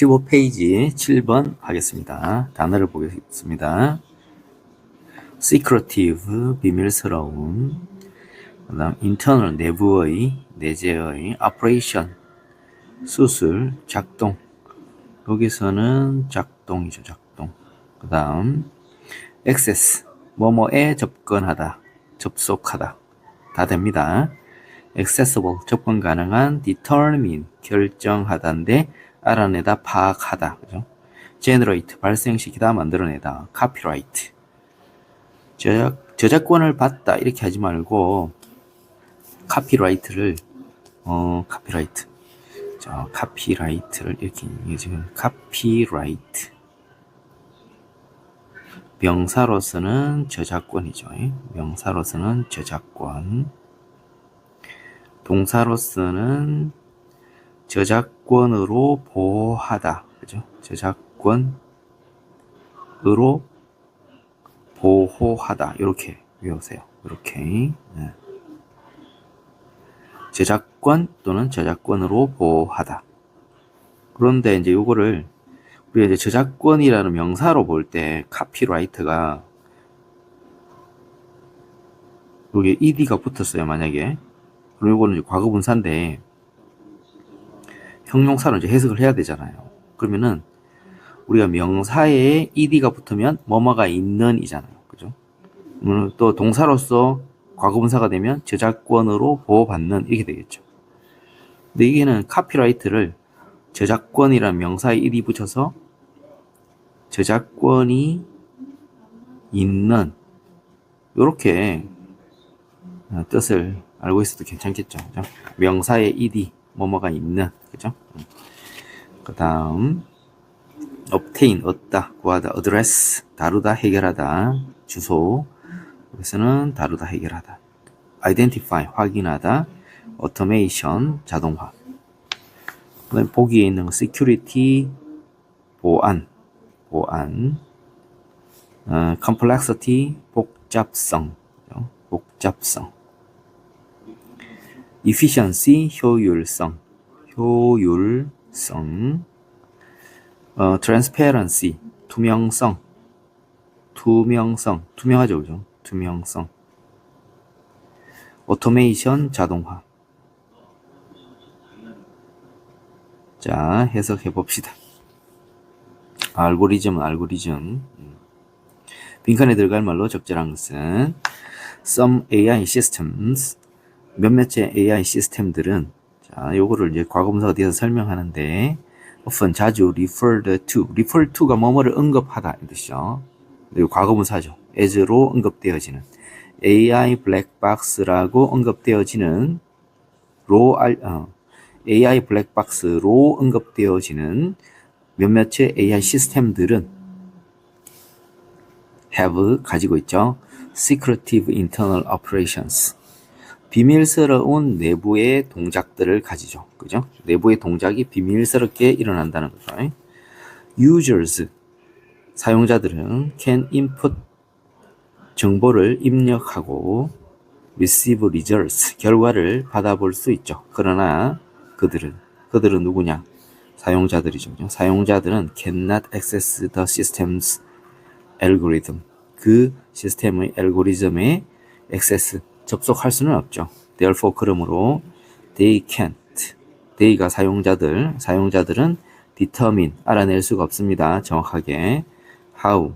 15페이지 7번 하겠습니다. 단어를 보겠습니다. secretive, 비밀스러운. 그 다음 internal, 내재의 operation, 수술, 작동. 여기서는 작동이죠, 작동. 그 다음 access, 뭐뭐에 접근하다, 접속하다. 다 됩니다. accessible, 접근 가능한, determine, 결정하다인데 알아내다, 파악하다. 그죠? generate, 발생시키다, 만들어내다. copyright, 저작권을 받다 이렇게 하지 말고 copyright를 copyright. 자, copyright를 이렇게 지금 copyright. 명사로서는 저작권이죠. 명사로서는 저작권. 동사로서는 저작권으로 보호하다. 그죠? 저작권으로 보호하다. 이렇게 외우세요. 이렇게. 네. 저작권 또는 저작권으로 보호하다. 그런데 이제 요거를 우리가 이제 저작권이라는 명사로 볼 때 카피라이트가 여기 ed가 붙었어요. 만약에. 그럼 요거는 이제 과거분사인데 형용사로 이제 해석을 해야 되잖아요. 그러면은 우리가 명사에 ed가 붙으면 뭐뭐가 있는 이잖아요. 그죠? 또 동사로서 과거분사가 되면 저작권으로 보호받는 이렇게 되겠죠. 근데 이게는 카피라이트를 저작권이라는 명사에 ed이 붙여서 저작권이 있는 이렇게 뜻을 알고 있어도 괜찮겠죠. 그죠? 명사에 ed 뭐뭐가 있는, 그죠? 그 다음 obtain, 얻다, 구하다, address, 다루다, 해결하다, 주소, 여기서는 다루다, 해결하다, identify, 확인하다, automation, 자동화. 그 다음에 보기에 있는 security, 보안, complexity, 복잡성, efficiency, 효율성, transparency, 투명하죠, 그죠? 투명성, automation, 자동화. 자, 해석해 봅시다. 알고리즘. 빈칸에 들어갈 말로 적절한 것은 some AI systems, 몇몇의 AI 시스템들은, 자, 요거를 이제 과거분사가 뒤에서 설명하는데 often, 자주 refer to가 뭐뭐를 언급하다 이 뜻이죠. 그리고 과거분사죠. as로 언급되어지는 AI 블랙박스라고 언급되어지는 AI 블랙박스로 언급되어지는 몇몇의 AI 시스템들은 have, 가지고 있죠. secretive internal operations, 비밀스러운 내부의 동작들을 가지죠. 그죠? 내부의 동작이 비밀스럽게 일어난다는 거죠. users, 사용자들은 can input, 정보를 입력하고 receive results, 결과를 받아볼 수 있죠. 그러나 그들은 누구냐? 사용자들이죠. 사용자들은 cannot access the system's algorithm, 그 시스템의 알고리즘에 access, 접속할 수는 없죠. Therefore, 그러므로 they can't, they가 사용자들은 determine, 알아낼 수가 없습니다. 정확하게 how,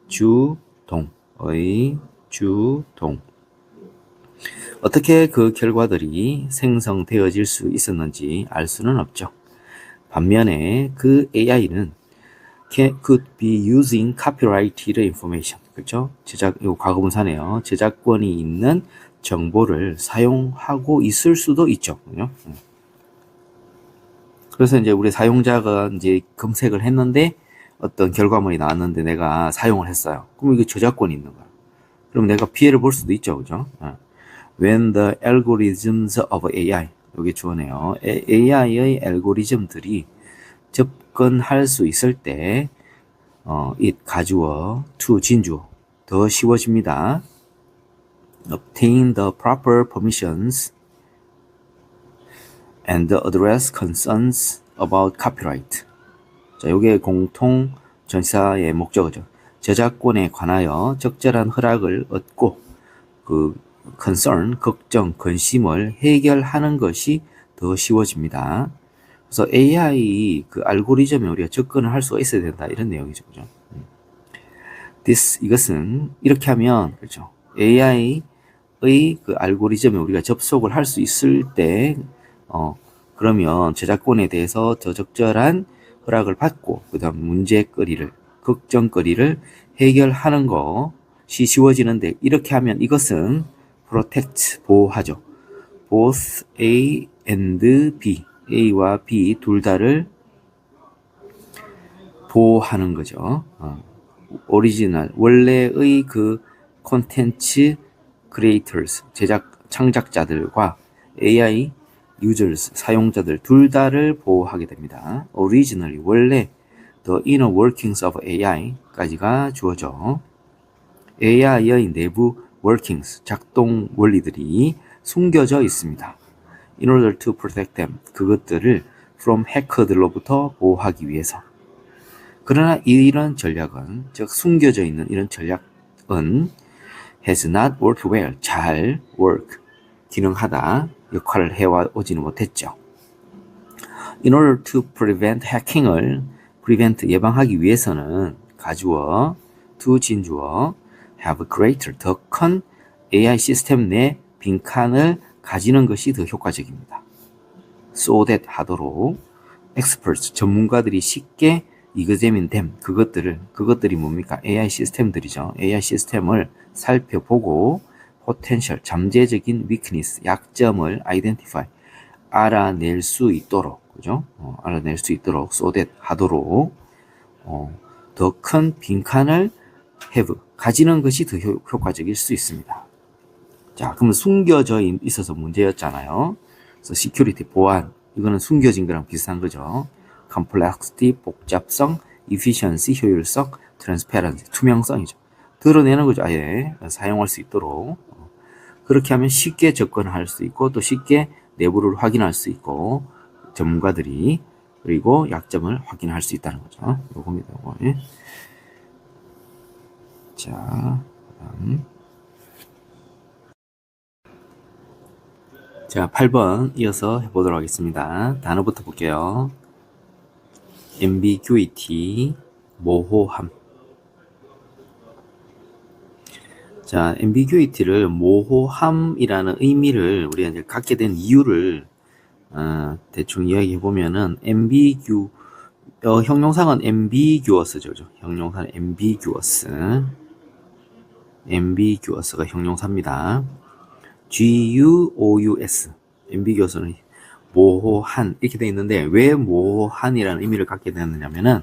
주동, 어떻게 그 결과들이 생성되어질 수 있었는지 알 수는 없죠. 반면에 그 AI는 could be using copyrighted information, 그렇죠? 이거 과거분사네요. 저작권이 있는 정보를 사용하고 있을 수도 있죠. 그렇죠? 그래서 이제 우리 사용자가 이제 검색을 했는데 어떤 결과물이 나왔는데 내가 사용을 했어요. 그럼 이게 저작권이 있는 거야. 그럼 내가 피해를 볼 수도 있죠. 그죠? When the algorithms of AI, 여기 주어네요. AI의 알고리즘들이 접근할 수 있을 때 it, 가주어, to, 진주어, 더 쉬워집니다. obtain the proper permissions and address concerns about copyright. 자, 요게 공통 전치사의 목적어죠. 저작권에 관하여 적절한 허락을 얻고 그 concern, 걱정, 관심을 해결하는 것이 더 쉬워집니다. 그래서 AI 그 알고리즘에 우리가 접근을 할 수가 있어야 된다 이런 내용이죠, 그죠? 이것은 이렇게 하면 그렇죠. AI의 그 알고리즘에 우리가 접속을 할 수 있을 때, 그러면 저작권에 대해서 더 적절한 허락을 받고 그다음 문제거리를 걱정거리를 해결하는 것이 쉬워지는데 이렇게 하면 이것은 protect 보호하죠. both A and B, A와 B 둘 다를 보호하는 거죠. 오리지널 원래의 그 콘텐츠 크리에이터스 창작자들과 AI users 사용자들 둘 다를 보호하게 됩니다. originally 원래 the inner workings of AI까지가 주어져. AI의 내부 workings 작동 원리들이 숨겨져 있습니다. In order to protect them 그것들을 from hacker들로부터 보호하기 위해서. 그러나 이런 전략은 즉 숨겨져 있는 이런 전략은 has not worked well 잘 work 기능하다 역할을 해오지는 못했죠. In order to prevent hacking을 prevent 예방하기 위해서는 가주어 to 진주어 have greater 더 큰 AI 시스템 내 빈칸을 가지는 것이 더 효과적입니다. So that 하도록 experts 전문가들이 쉽게 examine them 그것들이 뭡니까? AI 시스템들이죠. AI 시스템을 살펴보고 potential 잠재적인 weakness 약점을 identify 알아낼 수 있도록 그죠? 알아낼 수 있도록 so that 하도록 더 큰 빈칸을 have 가지는 것이 더 효과적일 수 있습니다. 자, 그러면 숨겨져 있어서 문제였잖아요. 그래서 security 보안 이거는 숨겨진 거랑 비슷한 거죠. complexity 복잡성, efficiency 효율성, transparency 투명성이죠. 드러내는 거죠. 아예 사용할 수 있도록 그렇게 하면 쉽게 접근할 수 있고 또 쉽게 내부를 확인할 수 있고 전문가들이 그리고 약점을 확인할 수 있다는 거죠. 요겁니다. 요거. 자, 자, 8번 이어서 해보도록 하겠습니다. 단어부터 볼게요. ambiguity, 모호함. 자, ambiguity를 모호함이라는 의미를 우리가 이제 갖게 된 이유를 대충 이야기해 보면은 형용사는 ambiguous죠. 형용사는 ambiguous가 형용사입니다. G-U-O-U-S ambiguous는 모호한 이렇게 되어 있는데 왜 모호한이라는 의미를 갖게 되었느냐면은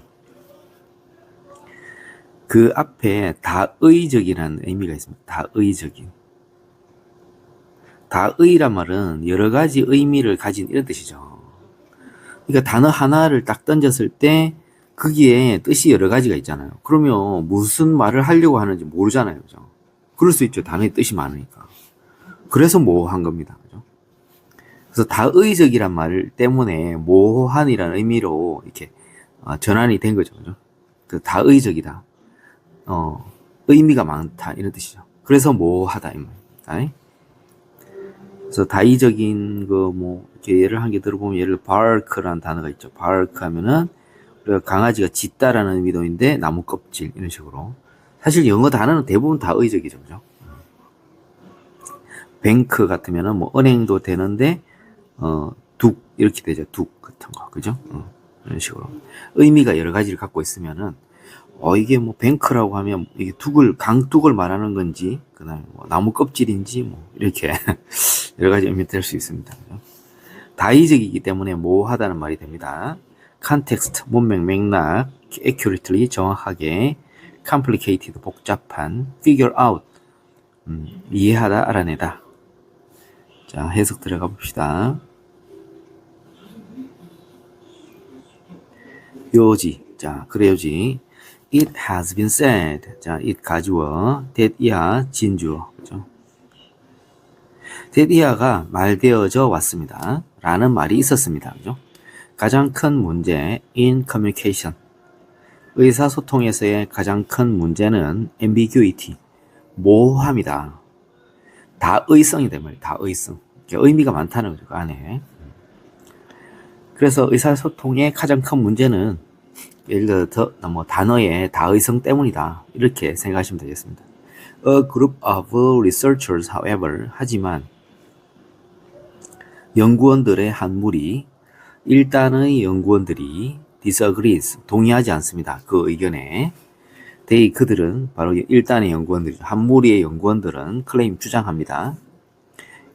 그 앞에 다의적이라는 의미가 있습니다. 다의적인. 다의란 말은 여러 가지 의미를 가진 이런 뜻이죠. 그러니까 단어 하나를 딱 던졌을 때 거기에 뜻이 여러 가지가 있잖아요. 그러면 무슨 말을 하려고 하는지 모르잖아요. 그죠? 그럴 수 있죠. 단어의 뜻이 많으니까. 그래서 모호한 겁니다. 그죠? 그래서 다의적이란 말 때문에 모호한이라는 의미로 이렇게 전환이 된 거죠. 그죠? 그 다의적이다. 의미가 많다. 이런 뜻이죠. 그래서 모호하다. 이 말입니다. 그래서 다의적인 거 뭐 이렇게 예를 한 개 들어보면 예를 bark라는 단어가 있죠. bark 하면은 우리가 강아지가 짖다라는 의미도 있는데 나무 껍질 이런 식으로. 사실 영어 단어는 대부분 다 의적이죠. 그죠? 뱅크 같으면은 뭐 은행도 되는데 둑 이렇게 되죠. 둑 같은 거. 그죠? 이런 식으로. 의미가 여러 가지를 갖고 있으면은 이게 뭐 뱅크라고 하면 이게 강둑을 말하는 건지 그다음에 뭐 나무 껍질인지 뭐 이렇게 여러 가지 의미 될 수 있습니다. 그죠? 다의적이기 때문에 모호하다는 말이 됩니다. context 문맥 맥락 accurately 정확하게 complicated 복잡한 figure out 이해하다 알아내다. 자, 해석 들어가 봅시다. 요지. 자, 그래요지. It has been said. 자, it 가주어, that 이하 진주어. 그죠? that 이하가 말되어져 왔습니다. 라는 말이 있었습니다. 그죠? 가장 큰 문제 in communication. 의사소통에서의 가장 큰 문제는 ambiguity, 모호함이다. 다의성이다 말이야. 다의성. 의미가 많다는 거죠. 그 안에. 그래서 의사소통의 가장 큰 문제는 예를 들어 뭐 단어의 다의성 때문이다. 이렇게 생각하시면 되겠습니다. A group of researchers, however, 하지만 연구원들의 한 무리, 일단의 연구원들이 disagrees, 동의하지 않습니다. 그 의견에. they, 그들은 바로 일단의 연구원들이죠. 한 무리의 연구원들은 claim, 주장합니다.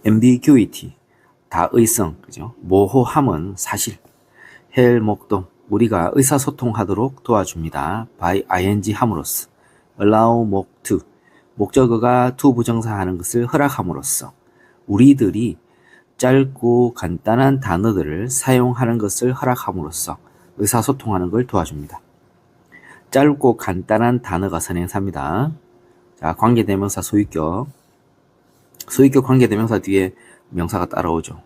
ambiguity, 다의성, 그죠? 모호함은 사실, 헬 목동, 우리가 의사소통하도록 도와줍니다. by ing 함으로써, allow 목 to, 목적어가 to 부정사하는 것을 허락함으로써 우리들이 짧고 간단한 단어들을 사용하는 것을 허락함으로써 의사소통하는 걸 도와줍니다. 짧고 간단한 단어가 선행사입니다. 자, 관계대명사 소유격. 소유격 관계대명사 뒤에 명사가 따라오죠.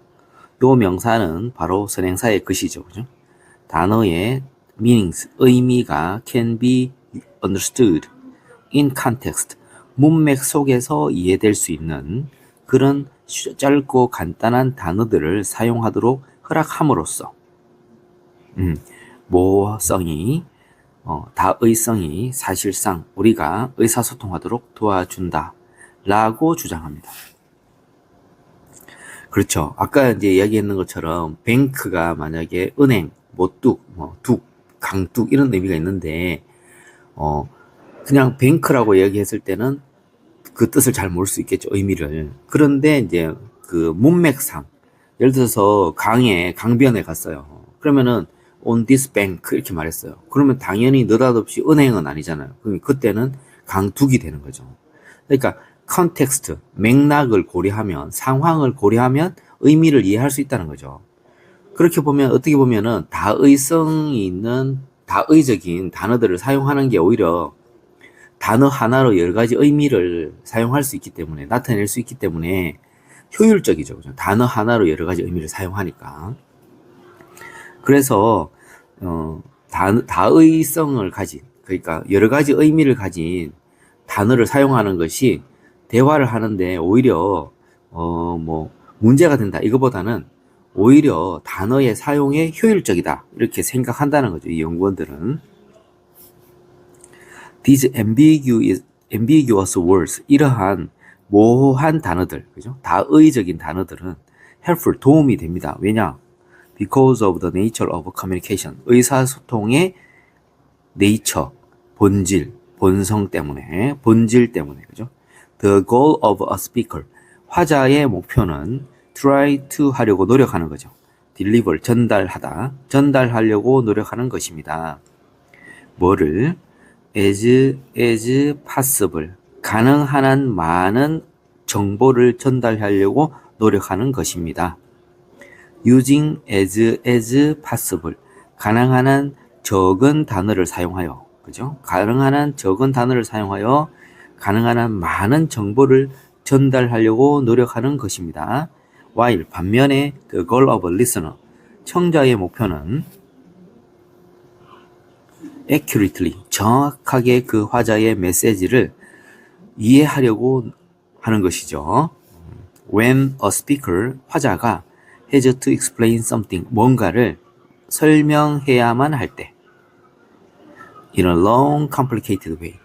요 명사는 바로 선행사의 것이죠. 그죠? 단어의 meanings, 의미가 can be understood in context, 문맥 속에서 이해될 수 있는 그런 짧고 간단한 단어들을 사용하도록 허락함으로써 모호성이 다의성이 사실상 우리가 의사소통하도록 도와준다 라고 주장합니다. 그렇죠. 아까 이제 이야기했는 것처럼 뱅크가 만약에 은행, 뚝, 둑, 강둑 이런 의미가 있는데 그냥 뱅크라고 이야기했을 때는 그 뜻을 잘 모를 수 있겠죠. 의미를. 그런데 이제 그 문맥상 예를 들어서 강변에 갔어요. 그러면은 on this bank 이렇게 말했어요. 그러면 당연히 느닷없이 은행은 아니잖아요. 그럼 그때는 강둑이 되는 거죠. 그러니까 컨텍스트, 맥락을 고려하면, 상황을 고려하면 의미를 이해할 수 있다는 거죠. 그렇게 보면 어떻게 보면은 다의성이 있는 다의적인 단어들을 사용하는 게 오히려 단어 하나로 여러 가지 의미를 사용할 수 있기 때문에, 나타낼 수 있기 때문에 효율적이죠. 그죠? 단어 하나로 여러 가지 의미를 사용하니까. 그래서 다의성을 가진, 그러니까 여러 가지 의미를 가진 단어를 사용하는 것이 대화를 하는데 오히려 문제가 된다. 이거보다는 오히려 단어의 사용에 효율적이다. 이렇게 생각한다는 거죠. 이 연구원들은. These ambiguous words, 이러한 모호한 단어들, 그죠? 다의적인 단어들은 helpful, 도움이 됩니다. 왜냐? Because of the nature of communication, 의사소통의 nature, 본성 때문에, 본질 때문에, 그죠? The goal of a speaker, 화자의 목표는 try to 하려고 노력하는 거죠. deliver, 전달하려고 노력하는 것입니다. 뭐를? as possible, 가능한 한 많은 정보를 전달하려고 노력하는 것입니다. using as possible, 가능한 한 적은 단어를 사용하여, 그죠? 가능한 한 적은 단어를 사용하여 가능한 한 많은 정보를 전달하려고 노력하는 것입니다. while, 반면에 the goal of a listener, 청자의 목표는 accurately, 정확하게 그 화자의 메시지를 이해하려고 하는 것이죠. When a speaker, 화자가 has to explain something, 뭔가를 설명해야만 할 때, in a long, complicated way,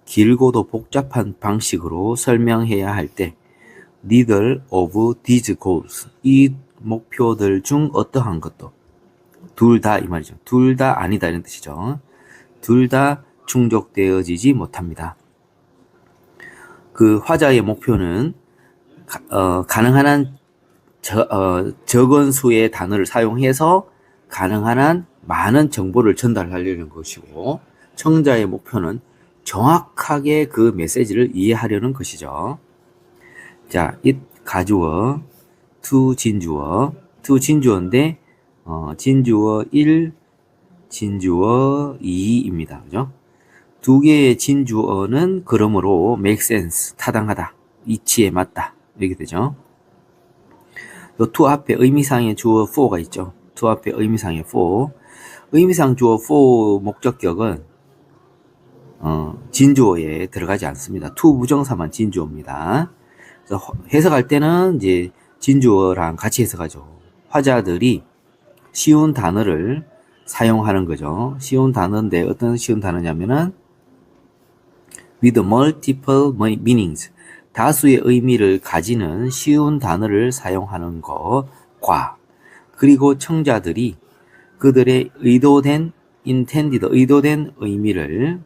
길고도 복잡한 방식으로 설명해야 할 때, neither of these goals, 이 목표들 중 어떠한 것도, 둘 다 이 말이죠. 둘 다 아니다 이런 뜻이죠. 둘 다 충족되어지지 못합니다. 그 화자의 목표는 가능한 한 적은 수의 단어를 사용해서 가능한 한 많은 정보를 전달하려는 것이고, 청자의 목표는 정확하게 그 메시지를 이해하려는 것이죠. 자, it 가주어, to 진주어인데 진주어 1, 진주어 2입니다. 그죠? 두 개의 진주어는 그러므로 make sense, 타당하다, 이치에 맞다 이렇게 되죠. 또 to 앞에 의미상의 주어 for가 있죠. to 앞에 의미상의 for, 의미상 주어 for 목적격은 진주어에 들어가지 않습니다. to 부정사만 진주어입니다. 그래서 해석할 때는 이제 진주어랑 같이 해석하죠. 화자들이 쉬운 단어를 사용하는 거죠. 쉬운 단어인데 어떤 쉬운 단어냐면은 with multiple meanings. 다수의 의미를 가지는 쉬운 단어를 사용하는 것과 그리고 청자들이 그들의 의도된 intended 의도된 의미를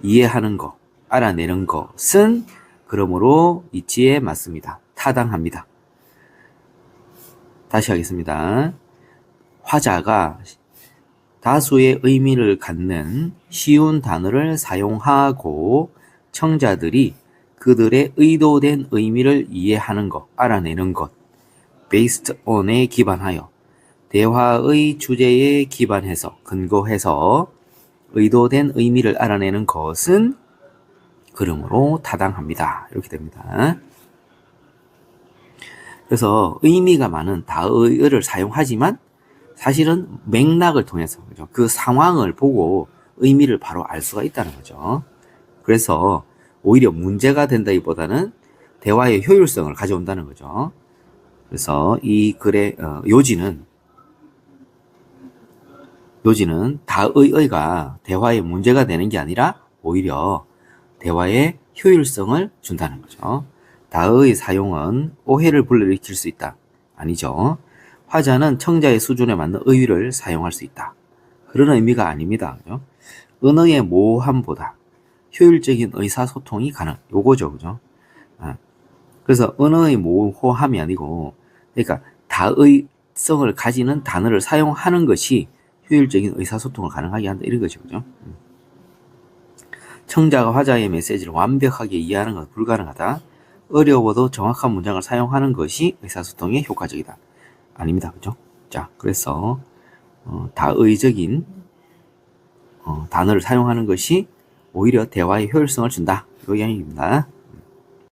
이해하는 것, 알아내는 것은 그러므로 이치에 맞습니다. 타당합니다. 다시 하겠습니다. 화자가 다수의 의미를 갖는 쉬운 단어를 사용하고 청자들이 그들의 의도된 의미를 이해하는 것, 알아내는 것, based on에 기반하여 대화의 주제에 기반해서 근거해서 의도된 의미를 알아내는 것은 그러므로 타당합니다. 이렇게 됩니다. 그래서 의미가 많은 다의어를 사용하지만 사실은 맥락을 통해서 그죠? 그 상황을 보고 의미를 바로 알 수가 있다는 거죠. 그래서 오히려 문제가 된다기보다는 대화의 효율성을 가져온다는 거죠. 그래서 이 글의 요지는 다의어가 대화에 문제가 되는 게 아니라 오히려 대화의 효율성을 준다는 거죠. 다의 사용은 오해를 불러일으킬 수 있다. 아니죠. 화자는 청자의 수준에 맞는 의의를 사용할 수 있다. 그런 의미가 아닙니다. 그죠? 언어의 모호함보다 효율적인 의사소통이 가능. 요거죠. 그죠? 그래서 언어의 모호함이 아니고, 그러니까 다의성을 가지는 단어를 사용하는 것이 효율적인 의사소통을 가능하게 한다. 이런 거죠. 그죠? 청자가 화자의 메시지를 완벽하게 이해하는 것은 불가능하다. 어려워도 정확한 문장을 사용하는 것이 의사소통에 효과적이다. 아닙니다. 그죠? 자, 그래서 다의적인 단어를 사용하는 것이 오히려 대화의 효율성을 준다. 이 이야기입니다.